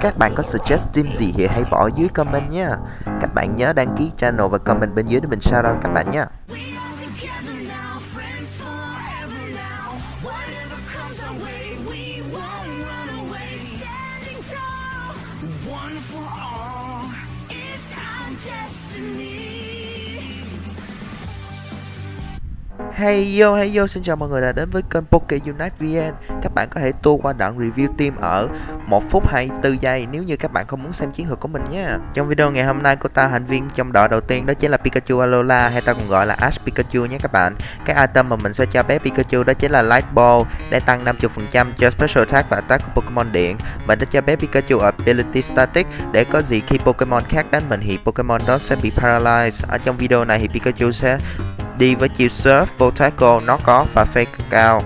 Các bạn có suggest team gì thì hãy bỏ dưới comment nhé. Các bạn nhớ đăng ký channel và comment bên dưới để mình shout out các bạn nhé. Hey yo, xin chào mọi người đã đến với kênh PokeUnite VN. Các bạn có thể tua qua đoạn review team ở 1 phút 24 giây nếu như các bạn không muốn xem chiến lược của mình nhé. Trong video ngày hôm nay của ta, thành viên trong đội đầu tiên đó chính là Pikachu Alola, hay ta còn gọi là Ash Pikachu nhé các bạn. Cái item mà mình sẽ cho bé Pikachu đó chính là Light Ball để tăng 50% cho Special Attack và Attack của Pokemon điện. Mình đã cho bé Pikachu Ability Static để có gì khi Pokemon khác đánh mình thì Pokemon đó sẽ bị paralyzed. Ở trong video này thì Pikachu sẽ đi với chiêu Surf, Voltaco, nó có và Fake cao.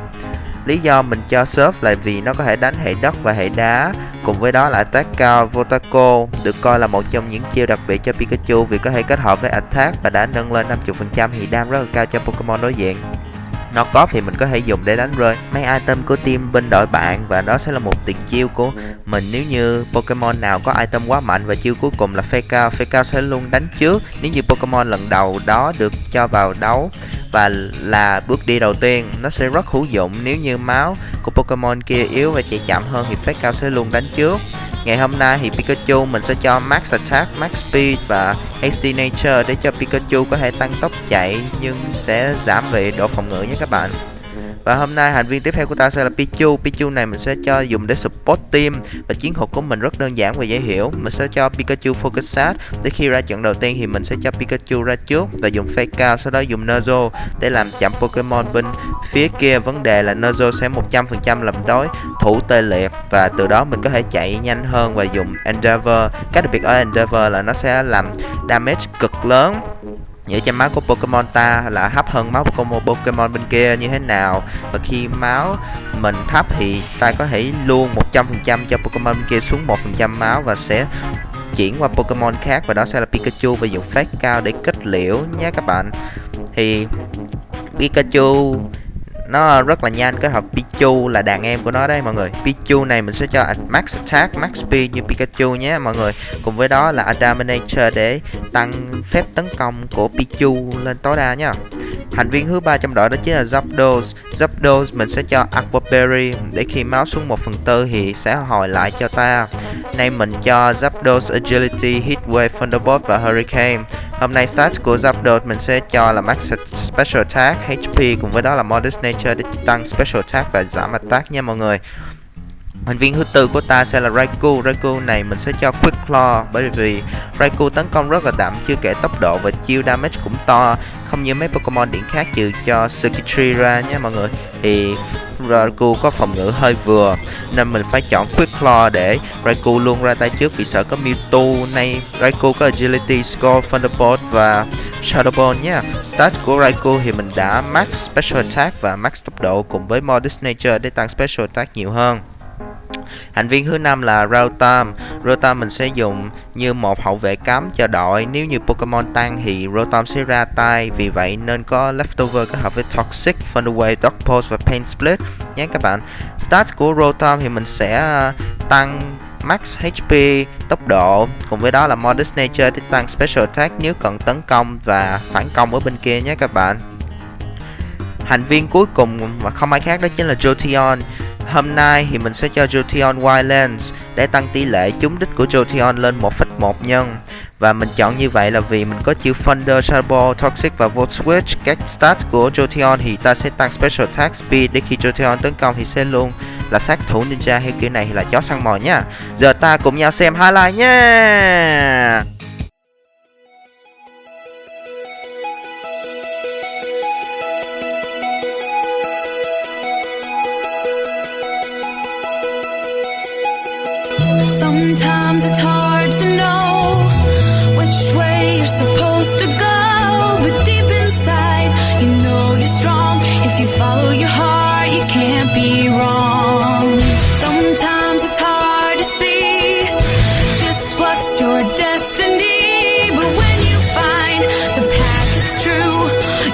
Lý do mình cho Surf là vì nó có thể đánh hệ đất và hệ đá. Cùng với đó là Attack cao. Voltaco được coi là một trong những chiêu đặc biệt cho Pikachu vì có thể kết hợp với Attack và đã nâng lên 50% thì đam rất là cao cho Pokemon đối diện. Nó có thì mình có thể dùng để đánh rơi mấy item của team bên đội bạn, và đó sẽ là một tuyệt chiêu của mình nếu như Pokemon nào có item quá mạnh. Và chiêu cuối cùng là Fake out. Fake out sẽ luôn đánh trước nếu như Pokemon lần đầu đó được cho vào đấu và là bước đi đầu tiên. Nó sẽ rất hữu dụng nếu như máu của Pokemon kia yếu và chạy chậm hơn thì Fake out sẽ luôn đánh trước. Ngày hôm nay thì Pikachu mình sẽ cho Max Attack, Max Speed và Hasty Nature để cho Pikachu có thể tăng tốc chạy nhưng sẽ giảm về độ phòng ngự nhé các bạn. Và hôm nay thành viên tiếp theo của ta sẽ là Pichu. Pichu này mình sẽ cho dùng để support team, và chiến thuật của mình rất đơn giản và dễ hiểu. Mình sẽ cho Pikachu Focus Sash để khi ra trận đầu tiên thì mình sẽ cho Pikachu ra trước và dùng Fake Out, sau đó dùng Nuzlocke để làm chậm Pokemon bên phía kia. Vấn đề là Nuzlocke sẽ 100% làm đối thủ tê liệt và từ đó mình có thể chạy nhanh hơn và dùng Endeavor. Cái đặc biệt ở Endeavor là nó sẽ làm damage cực lớn. Giữ cho máu của Pokemon ta là thấp hơn máu của Pokemon bên kia như thế nào, và khi máu mình thấp thì ta có thể luôn 100% cho Pokemon bên kia xuống 1% máu và sẽ chuyển qua Pokemon khác, và đó sẽ là Pikachu, và dùng Fake cao để kết liễu nhé các bạn. Thì Pikachu nó rất là nhanh, kết hợp Pichu là đàn em của nó đây mọi người. Pichu này mình sẽ cho Max Attack, Max Speed như Pikachu nhé mọi người. Cùng với đó là Adaminature để tăng phép tấn công của Pichu lên tối đa nhé. Thành viên thứ 3 trong đội đó chính là Zapdos. Zapdos mình sẽ cho Aqua Berry để khi máu xuống 1/4 thì sẽ hồi lại cho ta. Nay mình cho Zapdos Agility, Heatwave, Thunderbolt và Hurricane. Hôm nay stats của Zapdos mình sẽ cho là Max Special Attack, HP cùng với đó là Modest Nature để tăng Special Attack và giảm Attack nha mọi người. Thành viên thứ 4 của ta sẽ là Raikou. Raikou này mình sẽ cho Quick Claw bởi vì Raikou tấn công rất là đậm, chưa kể tốc độ và chiêu damage cũng to, không như mấy Pokemon điện khác trừ cho Squirtle ra nha mọi người. Thì Raikou có phòng ngự hơi vừa nên mình phải chọn Quick Claw để Raikou luôn ra tay trước vì sợ có Mewtwo. Nay Raikou có Agility, Score, Thunderbolt và Shadow Ball nhé. Stats của Raikou thì mình đã Max Special Attack và Max tốc độ cùng với Modest Nature để tăng Special Attack nhiều hơn. Thành viên thứ 5 là Rotom. Rotom mình sẽ dùng như một hậu vệ cắm cho đội. Nếu như Pokemon tăng thì Rotom sẽ ra tay, vì vậy nên có Leftover kết hợp với Toxic, Thunder Wave, Dark Pulse và Pain Split nhé các bạn. Stats của Rotom thì mình sẽ tăng Max HP, tốc độ cùng với đó là Modest Nature để tăng Special Attack nếu cần tấn công và phản công ở bên kia nhé các bạn. Thành viên cuối cùng và không ai khác đó chính là Jolteon. Hôm nay thì mình sẽ cho Jolteon Wildlands để tăng tỷ lệ trúng đích của Jolteon lên 1,1 nhân. Và mình chọn như vậy là vì mình có chiêu Thunder, Shadow Ball, Toxic và Volt Switch. Các stats của Jolteon thì ta sẽ tăng Special Attack, Speed để khi Jolteon tấn công thì sẽ luôn là sát thủ ninja hay kiểu này thì là chó săn mồi nha. Giờ ta cùng nhau xem highlight nha. Sometimes it's hard to know which way you're supposed to go, but deep inside you know you're strong. If you follow your heart, you can't be wrong. Sometimes it's hard to see just what's your destiny, but when you find the path that's true,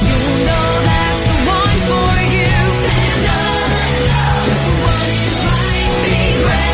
you'll know that's the one for you. Stand up, the one who's right, be brave.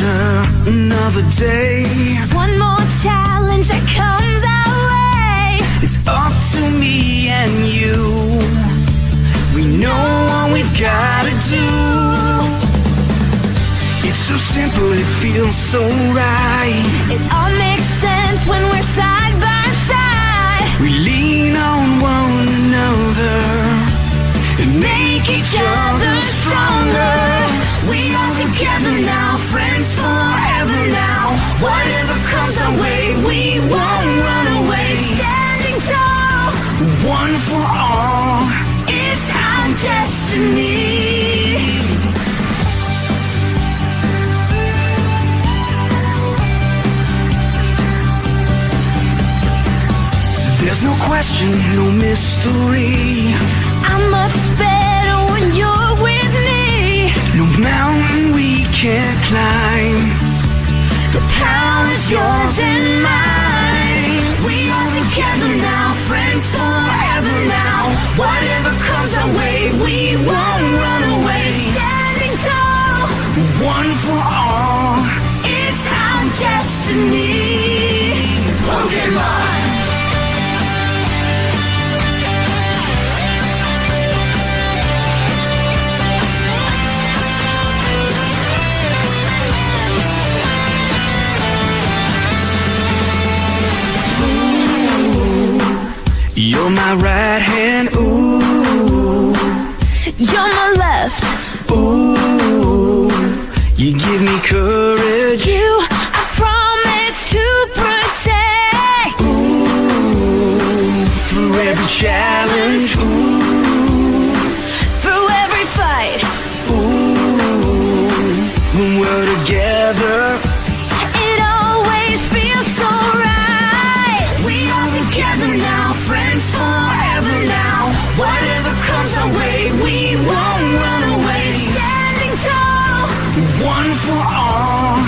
another day. One more challenge that comes our way. It's up to me and you. We know what we've gotta do. It's so simple, it feels so right. It all makes sense when we're side by side. We lean on one another and make each other stronger. We are together now, friends forever now. Whatever comes our way, we won't run away. Standing tall, One for all, it's our destiny. there's no question, no mystery. I'm much better when you're with me. No mountain we can't climb. The power's yours and mine. We are together now, friends forever now. Whatever comes our way, we won't run away. Standing tall, One for all, it's our destiny. Pokemon. You're my right hand, ooh, You're my left, ooh. You give me courage, you I promise to protect. ooh. Through every challenge, ooh, Through every fight, ooh. When we're together, it always feels so right. we are together now, friends forever now. Whatever comes our way, we won't run away. Standing tall, One for all,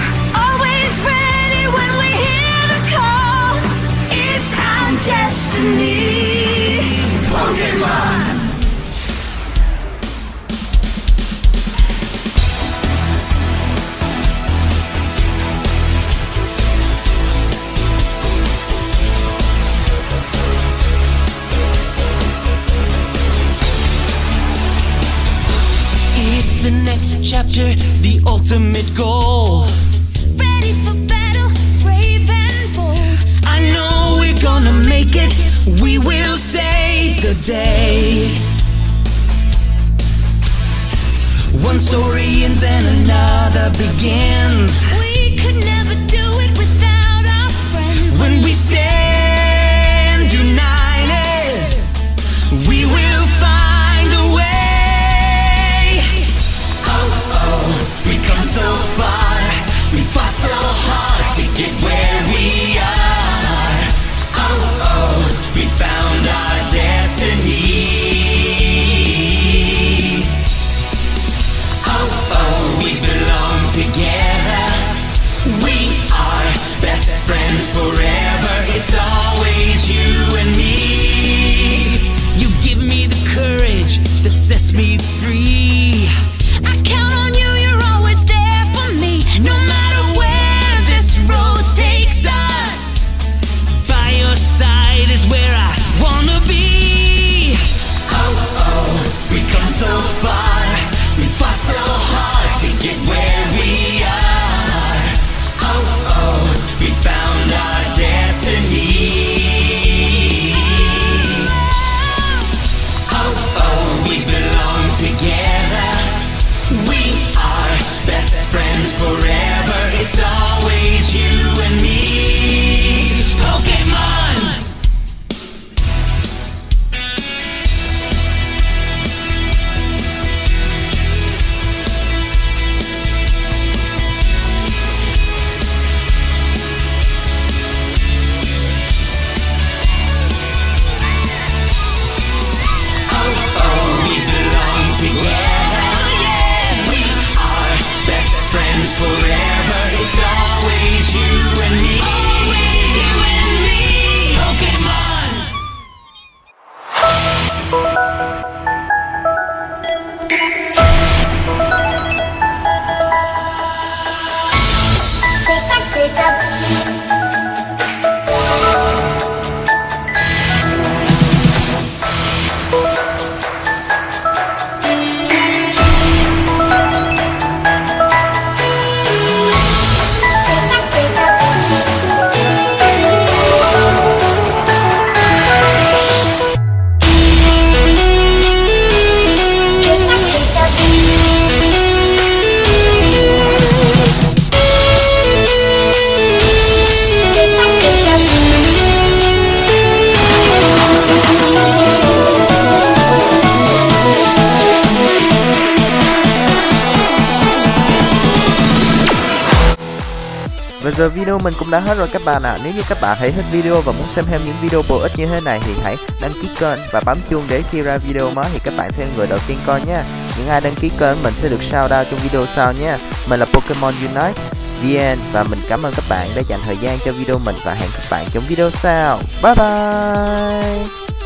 always ready when we hear the call. it's our destiny. Pokemon. It's the next chapter, the ultimate goal. Ready for battle, brave and bold. I know we're gonna make it. We will save the day. One story ends and another begins. We could never do it without our friends. When we stand united, we will find a way. Oh, oh, we've come so far. We fought so hard to get where we are. Oh, oh, we found our destiny. Oh, oh, we belong together. We are best friends forever. It's always you and me. You give me the courage that sets me free. I count on you, you're always there for me. No matter where this road takes us. By your side is where I wanna be. Oh, oh, we've come so far. We fought so hard to get where we are. Oh, oh, we found our destiny. Oh, oh, we belong together. rồi video mình cũng đã hết rồi các bạn ạ. Nếu như các bạn thấy thích video và muốn xem thêm những video bổ ích như thế này thì hãy đăng ký kênh và bấm chuông để khi ra video mới thì các bạn sẽ là người đầu tiên coi nha. Những ai đăng ký kênh mình sẽ được shout out trong video sau nha. Mình là Pokemon Unite VN và mình cảm ơn các bạn đã dành thời gian cho video mình và hẹn các bạn trong video sau. Bye bye.